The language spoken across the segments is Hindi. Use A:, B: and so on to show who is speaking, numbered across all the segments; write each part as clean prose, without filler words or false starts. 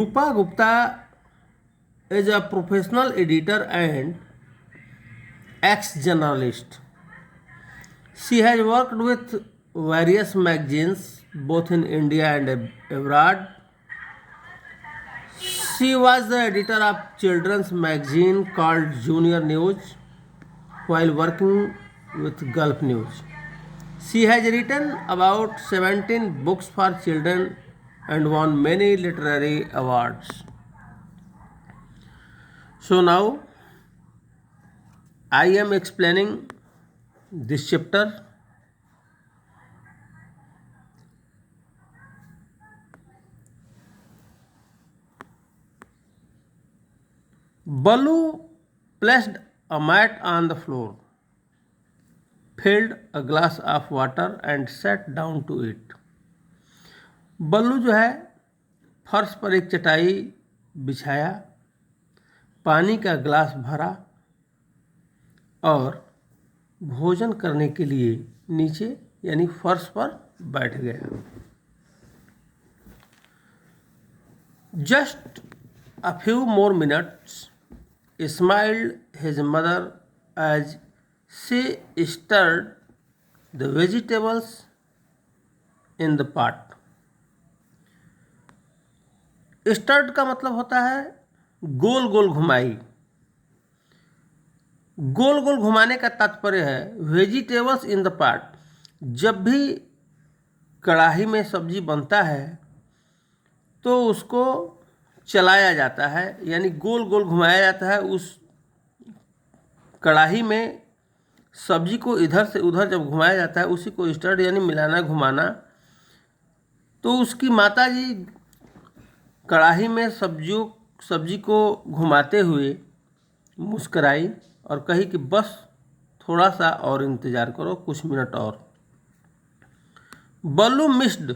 A: Rupa Gupta is a professional editor and ex-journalist. She has worked with various magazines both in India and abroad. She was the editor of children's magazine called Junior News while working with Gulf News. She has written about 17 books for children and won many literary awards. So now I am explaining this chapter. Balu placed a mat on the floor, filled a glass of water and sat down to it. बल्लू जो है फर्श पर एक चटाई बिछाया, पानी का ग्लास भरा और भोजन करने के लिए नीचे यानी फर्श पर बैठ गया. Just a few more minutes, smiled his mother as she stirred the vegetables in the pot. Stirred का मतलब होता है गोल गोल घुमाई. गोल गोल घुमाने का तात्पर्य है वेजिटेबल्स इन द पॉट. जब भी कढ़ाई में सब्जी बनता है तो उसको चलाया जाता है, यानी गोल गोल घुमाया जाता है. उस कढ़ाई में सब्जी को इधर से उधर जब घुमाया जाता है उसी को स्टर्ड यानी मिलाना घुमाना. तो उसकी माता जी कढ़ाई में सब्जी को घुमाते हुए मुस्कराई और कही कि बस थोड़ा सा और इंतज़ार करो, कुछ मिनट और. Ballu missed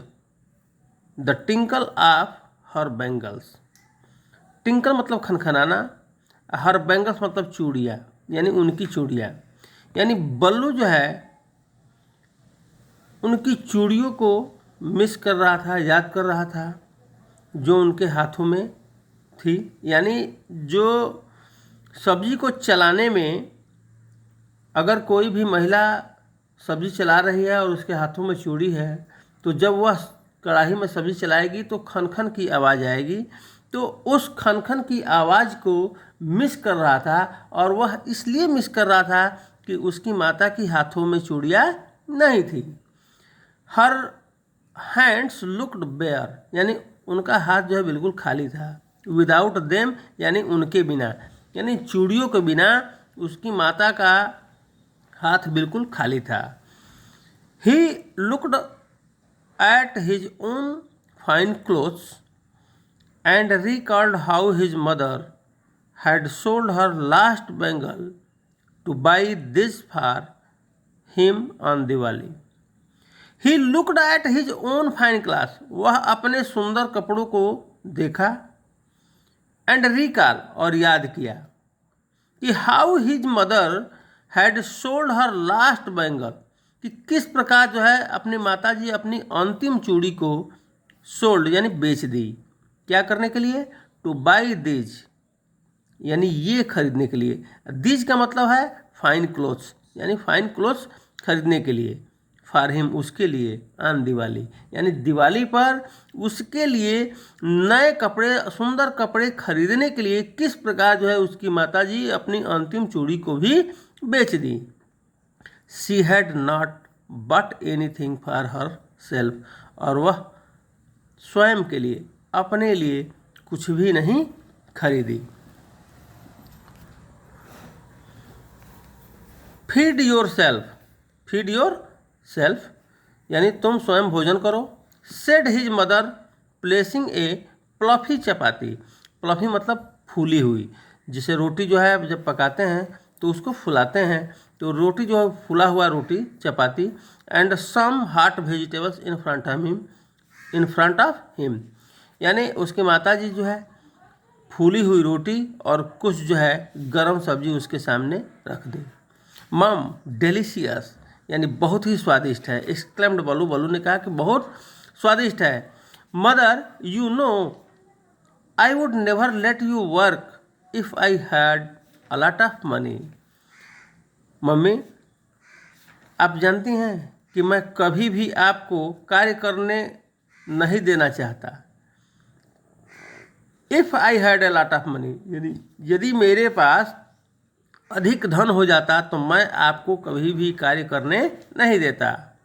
A: the tinkle of her bangles. Tinkle मतलब खनखनाना, हर बैंगल्स मतलब चूड़ियाँ यानी उनकी चूड़ियाँ. यानी बल्लू जो है उनकी चूड़ियों को मिस कर रहा था, याद कर रहा था जो उनके हाथों में थी. यानी जो सब्जी को चलाने में अगर कोई भी महिला सब्जी चला रही है और उसके हाथों में चूड़ी है तो जब वह कढ़ाई में सब्जी चलाएगी तो खनखन की आवाज़ आएगी. तो उस खनखन की आवाज़ को मिस कर रहा था और वह इसलिए मिस कर रहा था कि उसकी माता की हाथों में चूड़ियाँ नहीं थी. हर हैंड्स लुक्ड बेयर यानी उनका हाथ जो है बिल्कुल खाली था. विदाउट देम यानी उनके बिना, यानी चूड़ियों के बिना उसकी माता का हाथ बिल्कुल खाली था. He looked at his own fine clothes and recalled how his mother had sold her last bangle two by this for him on Diwali. He looked at his own fine class. वह अपने सुंदर कपड़ों को देखा एंड रिकॉल और याद किया कि how his mother had sold her last bangle, कि किस प्रकार जो है अपनी माताजी अपनी अंतिम चूड़ी को सोल्ड यानी बेच दी. क्या करने के लिए? टू बाई दीज यानी ये खरीदने के लिए. दीज का मतलब है फाइन क्लोथ्स यानी फाइन क्लोथ्स खरीदने के लिए. फॉर हिम उसके लिए, ऑन दिवाली यानी दिवाली पर उसके लिए नए कपड़े सुंदर कपड़े खरीदने के लिए किस प्रकार जो है उसकी माताजी अपनी अंतिम चूड़ी को भी बेच दी. She had not but anything for herself. और वह स्वयं के लिए अपने लिए कुछ भी नहीं खरीदी. Feed your self. Feed your self यानी तुम स्वयं भोजन करो. सेड हिज मदर प्लेसिंग ए प्लफी चपाती. प्लफी मतलब फूली हुई, जिसे रोटी जो है जब पकाते हैं तो उसको फुलाते हैं, तो रोटी जो है फूला हुआ रोटी चपाती. And some hot vegetables in front of him यानी उसके माताजी जो है फूली हुई रोटी और कुछ जो है गरम सब्जी उसके सामने रख दी. मम डेलिशियस यानी बहुत ही स्वादिष्ट है. एक्सक्लेम्ड बल्लू. बल्लू ने कहा कि बहुत स्वादिष्ट है. Mother you know I would never let you work if I had a lot of money. Mummy, आप जानती हैं कि मैं कभी भी आपको कार्य करने नहीं देना चाहता। If I had a lot of money, यदि मेरे पास अधिक धन हो जाता तो मैं आपको कभी भी कार्य करने नहीं देता।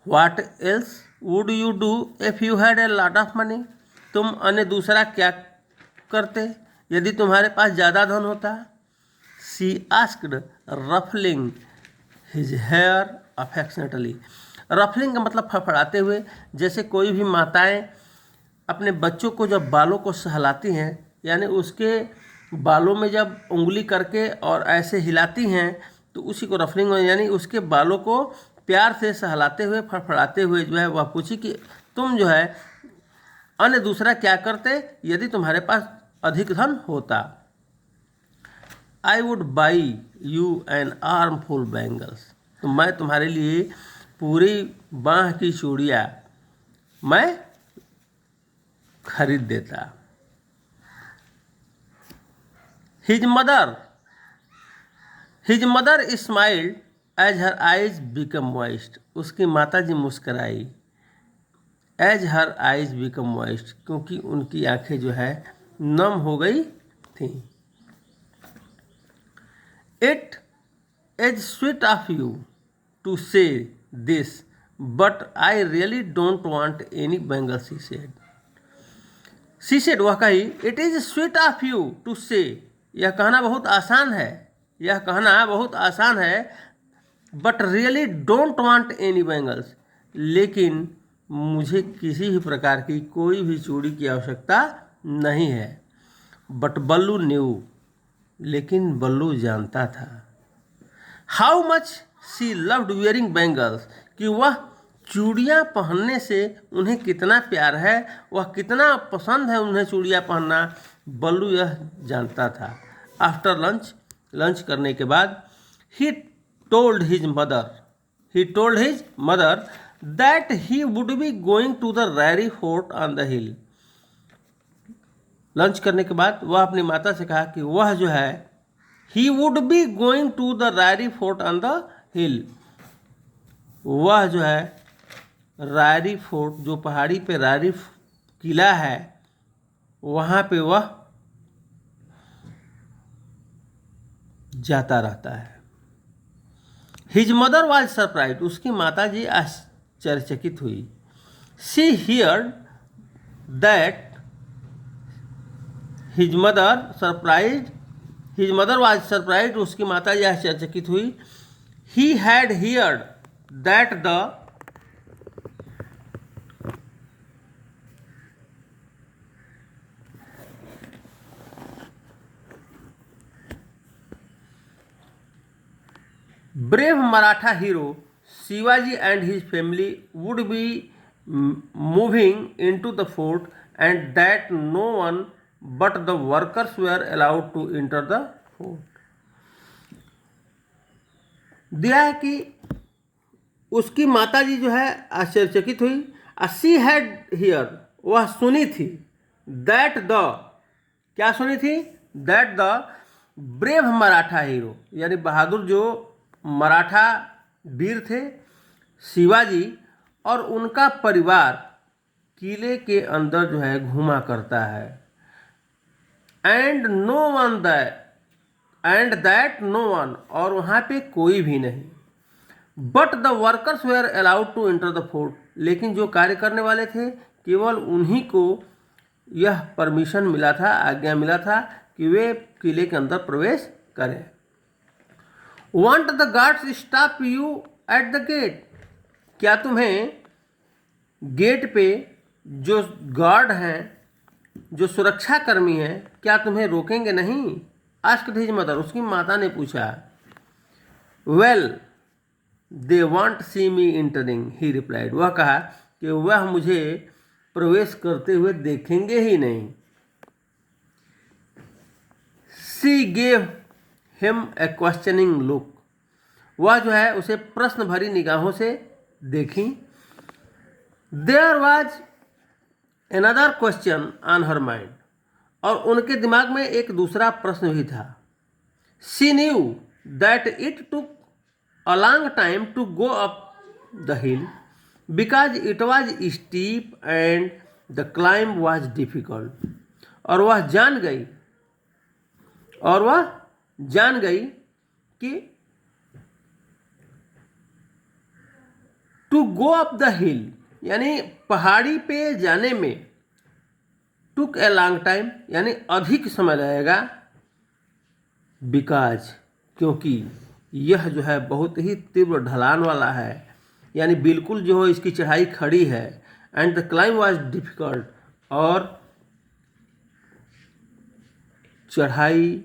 A: What else would you do if you had a lot of money? तुम अन्य दूसरा क्या करते यदि तुम्हारे पास ज़्यादा धन होता? She asked, ruffling his hair affectionately. Ruffling का मतलब फड़फड़ाते हुए, जैसे कोई भी माताएं अपने बच्चों को जब बालों को सहलाती हैं, यानी उसके बालों में जब उंगली करके और ऐसे हिलाती हैं, तो उसी को रफलिंग, यानी उसके बालों को प्यार से सहलाते हुए, फड़फड़ाते हुए जो है वह पूछी कि तुम जो है अन्य दूसरा क्या करते यदि तुम्हारे पास अधिक धन होता? I would buy you N arm full bangles. तो मैं तुम्हारे लिए पूरी बाँह की चूड़ियाँ मैं खरीद देता। His mother smiled as her eyes become moist. उसकी माताजी मुस्कराई। As her eyes become moist, क्योंकि उनकी आंखें जो है नम हो गई थीं। It is sweet of you to say this, but I really don't want any bangle, she said. वह कही, it is sweet of you to say, यह कहना बहुत आसान है, यह कहना बहुत आसान है, but really don't want any bangles, लेकिन मुझे किसी भी प्रकार की कोई भी चूड़ी की आवश्यकता नहीं है। बट बल्लू न्यू, लेकिन बल्लू जानता था, how much she loved wearing bangles, कि वह चूड़ियाँ पहनने से उन्हें कितना प्यार है, वह कितना पसंद है उन्हें चूड़ियाँ पहनना, बल्लू यह जानता था। आफ्टर लंच करने के बाद ही told his mother that he would be going to the Rairi fort on the hill. Lunch करने के बाद वह अपनी माता से कहा कि वह जो है he would be going to the Rairi fort on the hill, वह जो है रारी फोर्ट, जो पहाड़ी पे रारी किला है, वहाँ पे वह जाता रहता है। हिज मदर वाज सरप्राइज, उसकी माता जी आश्चर्यचकित हुई। She heard that his mother was surprise, उसकी माता जी आश्चर्यचकित हुई। He had heard that the brave Maratha hero Shivaji and his family would be moving into the fort, and that no one but the workers were allowed to enter the fort. दिया है कि उसकी माताजी जो है आश्चर्यचकित हुई। शी हैड हियर, वह सुनी थी, दैट द, क्या सुनी थी? That the brave Maratha hero, यानी बहादुर जो मराठा वीर थे शिवाजी और उनका परिवार किले के अंदर जो है घूमा करता है। एंड दैट नो वन, और वहाँ पे कोई भी नहीं। But the workers were allowed to enter the fort, लेकिन जो कार्य करने वाले थे केवल उन्हीं को यह परमिशन मिला था, आज्ञा मिला था कि वे किले के अंदर प्रवेश करें। Want the guards stop you at the gate? क्या तुम्हें गेट पे जो गार्ड हैं, जो सुरक्षा कर्मी हैं, क्या तुम्हें रोकेंगे नहीं? आस्क्ड हिज मदर, उसकी माता ने पूछा। Well they want see me entering, he replied, वह कहा कि वह मुझे प्रवेश करते हुए देखेंगे ही नहीं। She gave him a questioning look, वह जो है उसे प्रश्न भरी निगाहों से देखी। There was another question on her mind, और उनके दिमाग में एक दूसरा प्रश्न भी था। She knew that it took a long time to go up the hill because it was steep and the climb was difficult. और वह जान गई कि to go up the hill यानी पहाड़ी पे जाने में टुक ए लॉन्ग टाइम यानी अधिक समय लगेगा, बिकॉज क्योंकि यह जो है बहुत ही तीव्र ढलान वाला है, यानी बिल्कुल जो है इसकी चढ़ाई खड़ी है। And the climb was difficult और चढ़ाई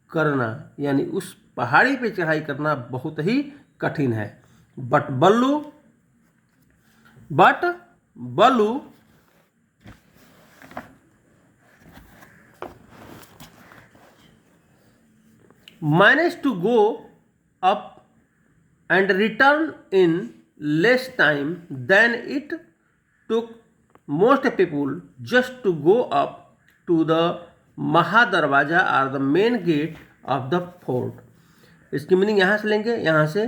A: करना यानी उस पहाड़ी पे चढ़ाई करना बहुत ही कठिन है। But Ballu managed to go up and return in less time than it took most people just to go up to the Mahadarwaja और the main gate of the fort. इसकी मीनिंग यहाँ से लेंगे, यहाँ से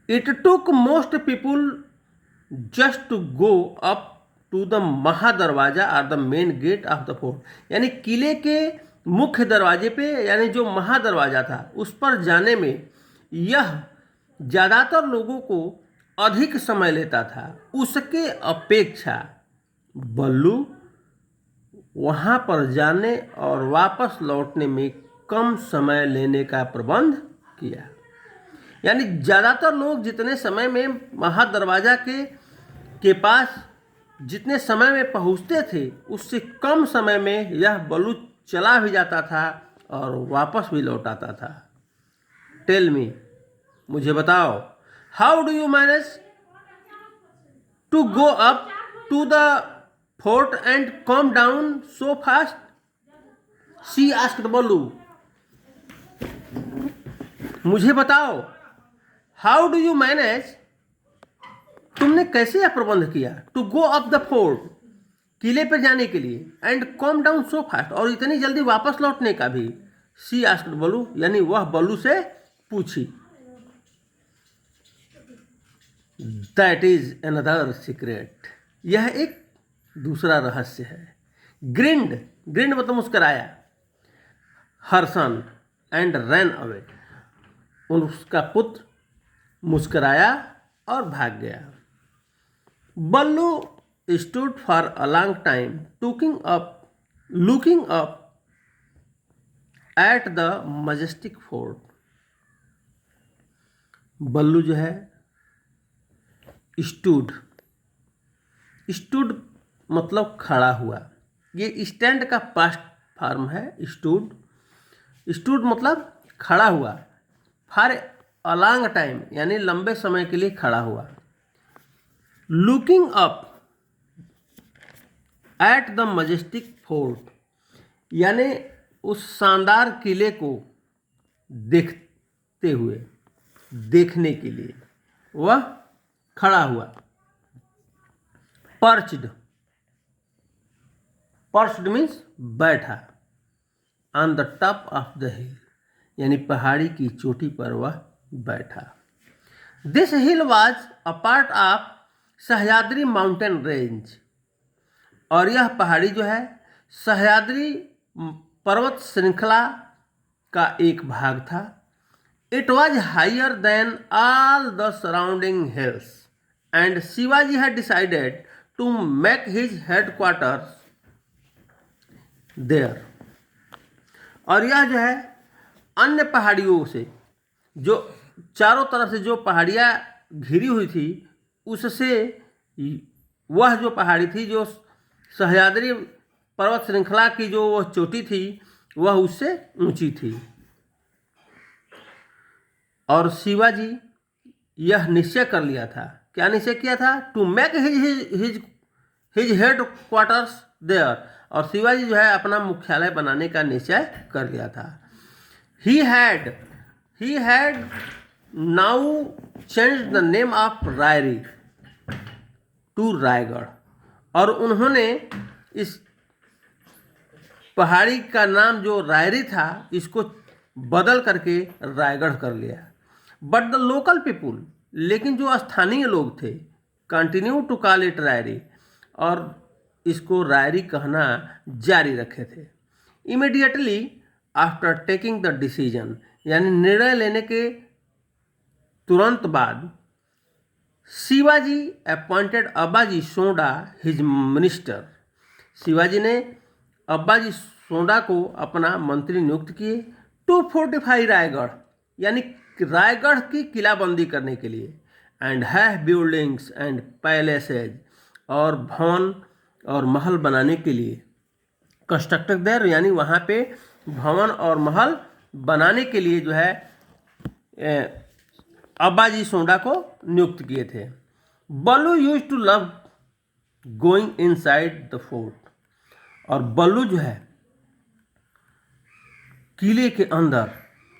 A: it took most people just to go up to the Mahadarwaja और the main gate of the fort, यानी किले के मुख्य दरवाजे पे यानी जो महादरवाजा था उस पर जाने में यह ज़्यादातर लोगों को अधिक समय लेता था। उसके अपेक्षा बल्लू वहाँ पर जाने और वापस लौटने में कम समय लेने का प्रबंध किया। यानी ज़्यादातर लोग जितने समय में महादरवाजा के पास जितने समय में पहुँचते थे उससे कम समय में यह बल्लू चला भी जाता था और वापस भी लौट आता था। टेल मी, मुझे बताओ, how do you manage to go up to the fort and come down so fast? She asked Ballu. मुझे बताओ, हाउ डू यू मैनेज, तुमने कैसे यह प्रबंध किया, to go up the fort, किले पर जाने के लिए, and come down so fast, और इतनी जल्दी वापस लौटने का भी? शी आस्क्ड बल्लू, यानी वह बल्लू से पूछी। दैट इज अनदर सीक्रेट, यह एक दूसरा रहस्य है। ग्रिंड मतलब मुस्कराया, हर्सन एंड रैन अवे, उसका पुत्र मुस्कराया और भाग गया। बल्लू stood for a long time looking up at the majestic fort। बल्लू जो है stood मतलब खड़ा हुआ, ये स्टैंड का पास्ट फॉर्म है। stood मतलब खड़ा हुआ, for a long time यानी लंबे समय के लिए खड़ा हुआ। looking up at the majestic fort यानी उस शानदार किले को देखते हुए, देखने के लिए वह खड़ा हुआ। पर्च्ड मीन्स बैठा, on the top of the hill यानी पहाड़ी की चोटी पर वह बैठा। This hill was a part of Sahyadri mountain range, और यह पहाड़ी जो है सह्याद्री पर्वत श्रृंखला का एक भाग था। It was higher than all the surrounding hills and Shivaji had decided to make his headquarters there. और यह जो है अन्य पहाड़ियों से, जो चारों तरफ से जो पहाड़ियाँ घिरी हुई थी, उससे वह जो पहाड़ी थी, जो सह्याद्री पर्वत श्रृंखला की जो वह चोटी थी, वह उससे ऊंची थी। और शिवाजी यह निश्चय कर लिया था, क्या निश्चय किया था? To make his headquarters there, और शिवाजी जो है अपना मुख्यालय बनाने का निश्चय कर लिया था। He had now change the name of Rairi to Raigad, और उन्होंने इस पहाड़ी का नाम जो रायरी था इसको बदल करके रायगढ़ कर लिया। बट द लोकल पीपुल, लेकिन जो स्थानीय लोग थे, continue to call it Rairi, और इसको रायरी कहना जारी रखे थे। Immediately after taking the decision, यानी निर्णय लेने के तुरंत बाद, Shivaji appointed Abbaji Sonda his minister. Shivaji ने अब्बाजी सोंडा को अपना मंत्री नियुक्त किए। टू फोर्टिफाई रायगढ़, यानी रायगढ़ की किलाबंदी करने के लिए। And have buildings and places, और भवन और महल बनाने के लिए। कंस्ट्रक्टेड देयर, यानी वहाँ पे भवन और महल बनाने के लिए जो है अब्बाजी सोंडा को नियुक्त किए थे। Ballu used to love going inside the fort, और बल्लू जो है किले के अंदर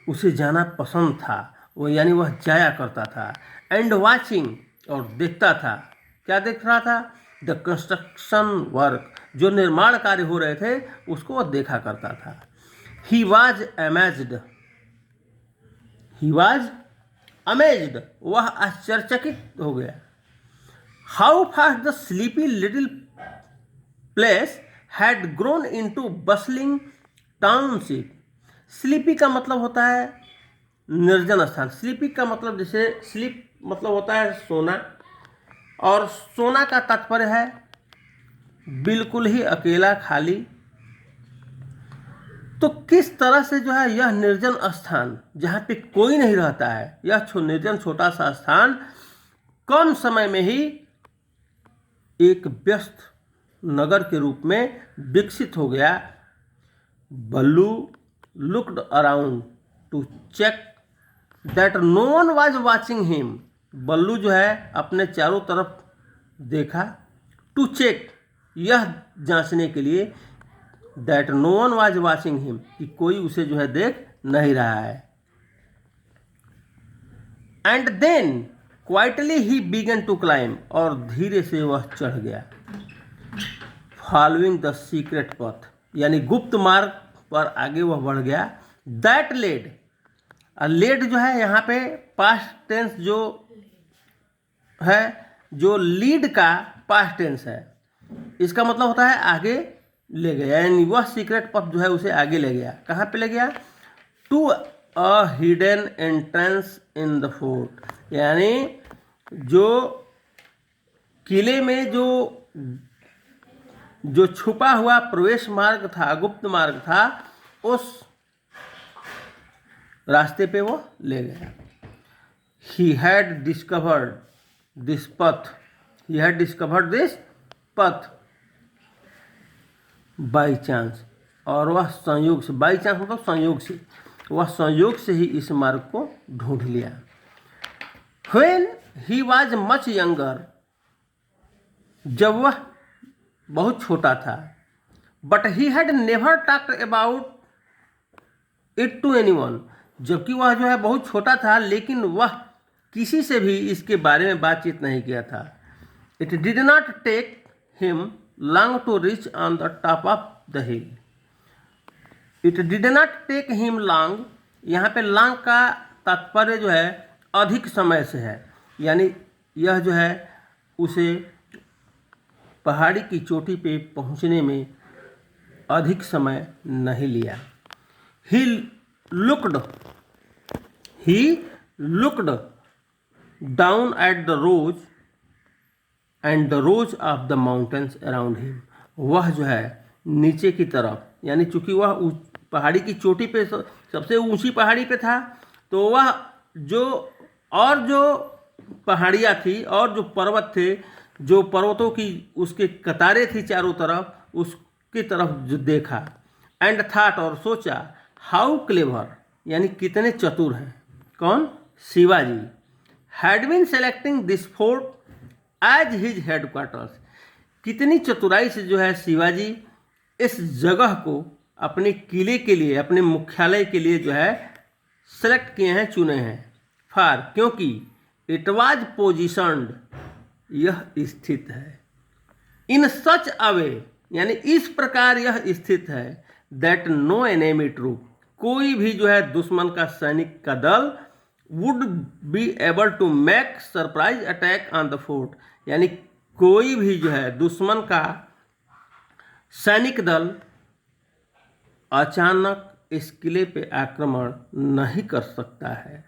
A: उसे जाना पसंद था, वो यानी वह जाया करता था। एंड वाचिंग, और देखता था। क्या देख रहा था? द कंस्ट्रक्शन वर्क, जो निर्माण कार्य हो रहे थे उसको वह देखा करता था। ही वॉज अमेज्ड, वह आश्चर्यचकित हो गया। How fast the sleepy little place had grown into bustling township. Sleepy का मतलब होता है निर्जन स्थान। स्लीपी का मतलब, जैसे स्लीप मतलब होता है सोना, और सोना का तात्पर्य है बिल्कुल ही अकेला, खाली। तो किस तरह से जो है यह निर्जन स्थान जहाँ पे कोई नहीं रहता है, यह निर्जन छोटा सा स्थान कम समय में ही एक व्यस्त नगर के रूप में विकसित हो गया। Ballu looked around to check that no one was watching him. Ballu जो है अपने चारों तरफ देखा, टू चेक, यह जांचने के लिए, that no one was watching him, कि कोई उसे जो है देख नहीं रहा है। And then quietly he began to climb, और धीरे से वह चढ़ गया। फॉलोइंग द सीक्रेट पथ, यानी गुप्त मार्ग पर आगे वह बढ़ गया। दैट लेड, लेड जो है यहाँ पे पास्ट टेंस जो है, जो लीड का पास्ट टेंस है, इसका मतलब होता है आगे ले गया, यानी वह सीक्रेट पथ जो है उसे आगे ले गया। कहाँ पे ले गया? To a hidden entrance in the fort, यानी जो किले में जो छुपा हुआ प्रवेश मार्ग था, गुप्त मार्ग था, उस रास्ते पे वो ले गया। ही हैड डिस्कवर्ड दिस पथ बाई चांस, और वह संयोग से, बाई चांस मतलब संयोग से, वह संयोग से ही इस मार्ग को ढूंढ लिया। When he was much younger, जब वह बहुत छोटा था। But he had never talked about it to anyone, जबकि वह जो है बहुत छोटा था, लेकिन वह किसी से भी इसके बारे में बातचीत नहीं किया था। It did not take him long to reach on the top of the hill. It did not take him long, यहाँ पे लॉन्ग का तात्पर्य जो है अधिक समय से है, यानी यह जो है उसे पहाड़ी की चोटी पे पहुँचने में अधिक समय नहीं लिया। He looked down at the rows and the rows of the mountains around him. वह जो है नीचे की तरफ, यानी चूंकि वह पहाड़ी की चोटी पे, सबसे ऊंची पहाड़ी पे था, तो वह जो पहाड़ियाँ थी और जो पर्वत थे, जो पर्वतों की उसके कतारें थी चारों तरफ, उसकी तरफ जो देखा। एंड थॉट, और सोचा, हाउ क्लेवर, यानी कितने चतुर हैं। कौन? Shivaji. Had been selecting this fort as his headquarters, कितनी चतुराई से जो है शिवाजी इस जगह को अपने किले के लिए, अपने मुख्यालय के लिए जो है सेलेक्ट किए हैं, चुने हैं। फार, क्योंकि इट वाज पोजिशन्ड, यह स्थित है। इन सच अ वे, यानी इस प्रकार यह स्थित है। दैट नो एनिमी ट्रूप, कोई भी जो है दुश्मन का सैनिक का दल would be able to make surprise attack on the fort, यानी कोई भी जो है दुश्मन का सैनिक दल अचानक इस किले पे आक्रमण नहीं कर सकता है।